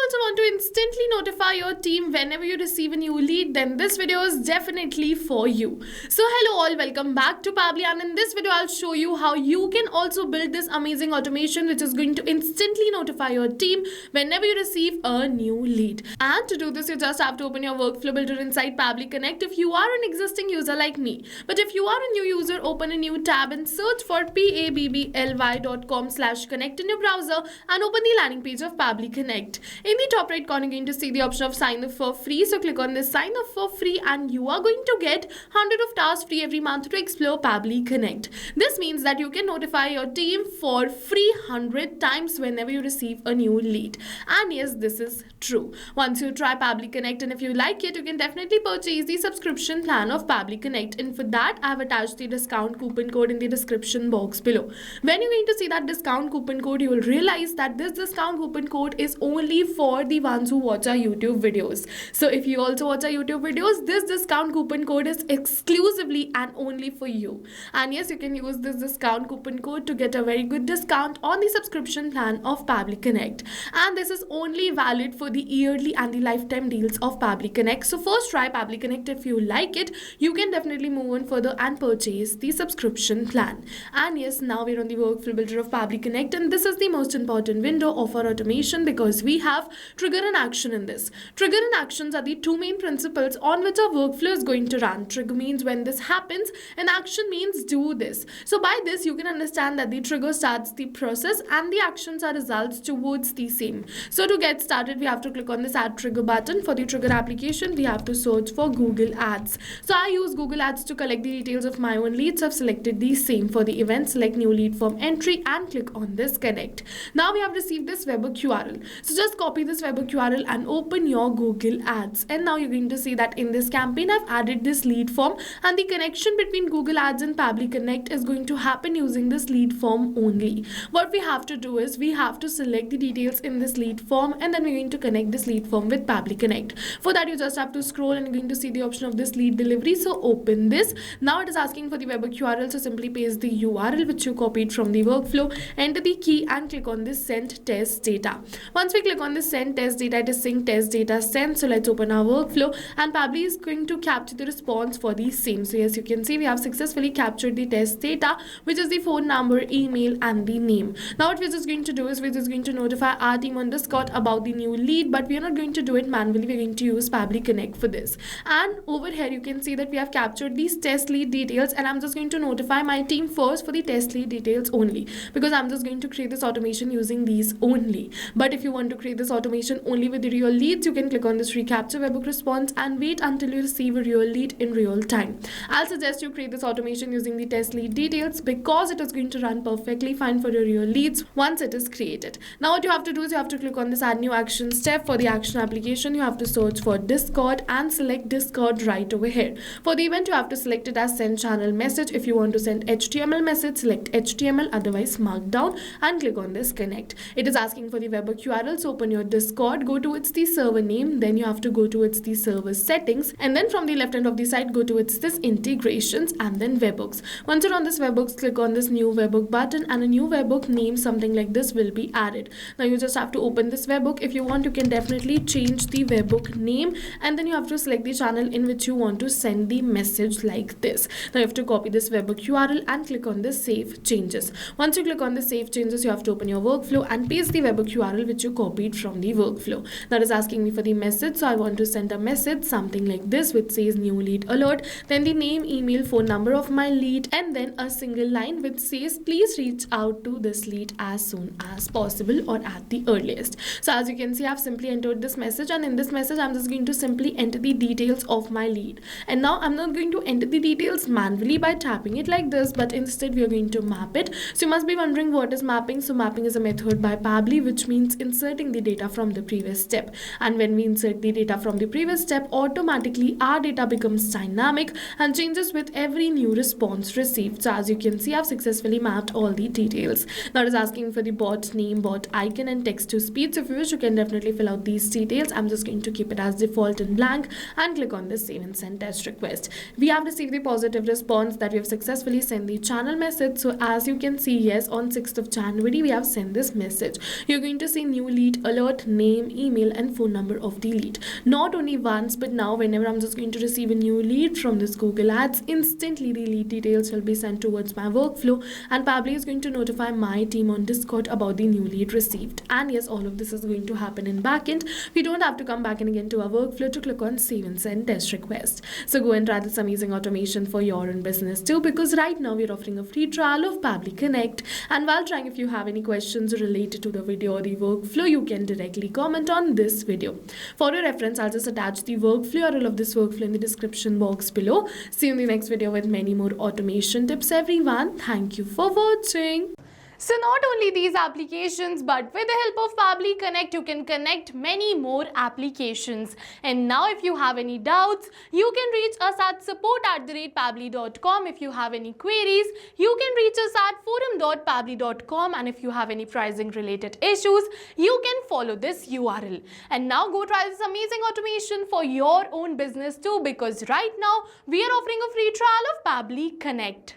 also want to instantly notify your team whenever you receive a new lead, then this video is definitely for you. So hello all, welcome back to Pabli, and in this video I'll show you how you can also build this amazing automation which is going to instantly notify your team whenever you receive a new lead. And to do this, you just have to open your workflow builder inside Pabli Connect if you are an existing user like me. But if you are a new user, open a new tab and search for pably.com/connect in your browser and open the landing page of Pabli Connect. In the top right corner, you're going to see the option of sign up for free. So click on this sign up for free and you are going to get 100 of tasks free every month to explore Pabli Connect. This means that you can notify your team for free 100 times whenever you receive a new lead. And yes, this is true. Once you try Pabli Connect and if you like it, you can definitely purchase the subscription plan of Pabli Connect. And for that, I've attached the discount coupon code in the description box below. When you're going to see that discount coupon code, you will realize that this discount coupon code is only for the ones who watch our YouTube videos. So if you also watch our YouTube videos, this discount coupon code is exclusively and only for you. And yes, you can use this discount coupon code to get a very good discount on the subscription plan of Pabli Connect. And this is only valid for the yearly and the lifetime deals of Pabli Connect. So first try Pabli Connect. If you like it, you can definitely move on further and purchase the subscription plan. And yes, now we're on the workflow builder of Pabli Connect, and this is the most important window of our automation because we have trigger and action in this. Trigger and actions are the two main principles on which our workflow is going to run. Trigger means when this happens, and action means do this. So by this, you can understand that the trigger starts the process and the actions are results towards the same. So to get started, we have to click on this add trigger button. For the trigger application, we have to search for Google Ads. So I use Google Ads to collect the details of my own leads. I've selected the same. For the event, select new lead form entry and click on this connect. Now we have received this webhook URL. So just copy this webhook URL and open your Google Ads. And now you're going to see that in this campaign, I've added this lead form, and the connection between Google Ads and Pabli Connect is going to happen using this lead form only. What we have to do is we have to select the details in this lead form, and then we're going to connect this lead form with Pabli Connect. For that, you just have to scroll and you're going to see the option of this lead delivery. So open this. Now it is asking for the webhook URL. So simply paste the URL which you copied from the workflow, enter the key and click on this send test data. Once we click on this send test data, it is saying test data sent. So let's open our workflow and Pabli is going to capture the response for the same. So yes, you can see we have successfully captured the test data, which is the phone number, email and the name. Now what we're just going to do is we're just going to notify our team on Discord about the new lead, but we are not going to do it manually. We're going to use Pabli Connect for this. And over here you can see that we have captured these test lead details, and I'm just going to notify my team first for the test lead details only, because I'm just going to create this automation using these only. But if you want to create this automation only with the real leads, you can click on this recapture webhook response and wait until you receive a real lead in real time. I'll suggest you create this automation using the test lead details because it is going to run perfectly fine for your real leads once it is created. Now what you have to do is you have to click on this add new action step. For the action application, you have to search for Discord and select Discord right over here. For the event, you have to select it as send channel message. If you want to send HTML message, select HTML, otherwise markdown, and click on this connect. It is asking for the webhook URL. So open your Discord, go towards the server name, then you have to go towards the server settings, and then from the left hand of the site, go towards this integrations and then webhooks. Once you're on this webhooks, click on this new webhook button and a new webhook name something like this will be added. Now you just have to open this webhook. If you want, you can definitely change the webhook name, and then you have to select the channel in which you want to send the message like this. Now you have to copy this webhook URL and click on this save changes. Once you click on the save changes, you have to open your workflow and paste the webhook URL which you copied from the workflow. That is asking me for the message. So I want to send a message something like this which says new lead alert, then the name, email, phone number of my lead, and then a single line which says please reach out to this lead as soon as possible or at the earliest. So as you can see, I've simply entered this message, and in this message I'm just going to simply enter the details of my lead. And now I'm not going to enter the details manually by tapping it like this, but instead we are going to map it. So you must be wondering what is mapping. So mapping is a method by Pabli which means inserting the data from the previous step, and when we insert the data from the previous step, automatically our data becomes dynamic and changes with every new response received. So as you can see, I've successfully mapped all the details. Now it is asking for the bot name, bot icon and text to speech. So if you wish, you can definitely fill out these details. I'm just going to keep it as default and blank and click on the save and send test request. We have received the positive response that we have successfully sent the channel message. So as you can see, yes, on 6th of January we have sent this message. You're going to see new lead alert screenshot, name, email, and phone number of the lead. Not only once, but now whenever I'm just going to receive a new lead from this Google Ads, instantly the lead details will be sent towards my workflow, and Pabbly is going to notify my team on Discord about the new lead received. And yes, all of this is going to happen in backend. We don't have to come back and again to our workflow to click on save and send test request. So go and try this amazing automation for your own business too, because right now we're offering a free trial of Pabbly Connect. And while trying, if you have any questions related to the video or the workflow, you can directly comment on this video. For your reference, I'll just attach the workflow URL of this workflow in the description box below. See you in the next video with many more automation tips, everyone. Thank you for watching. So not only these applications, but with the help of Pabbly Connect, you can connect many more applications. And now if you have any doubts, you can reach us at support@pabbly.com. If you have any queries, you can reach us at forum.pabbly.com. And if you have any pricing related issues, you can follow this URL. And now go try this amazing automation for your own business too, because right now we are offering a free trial of Pabbly Connect.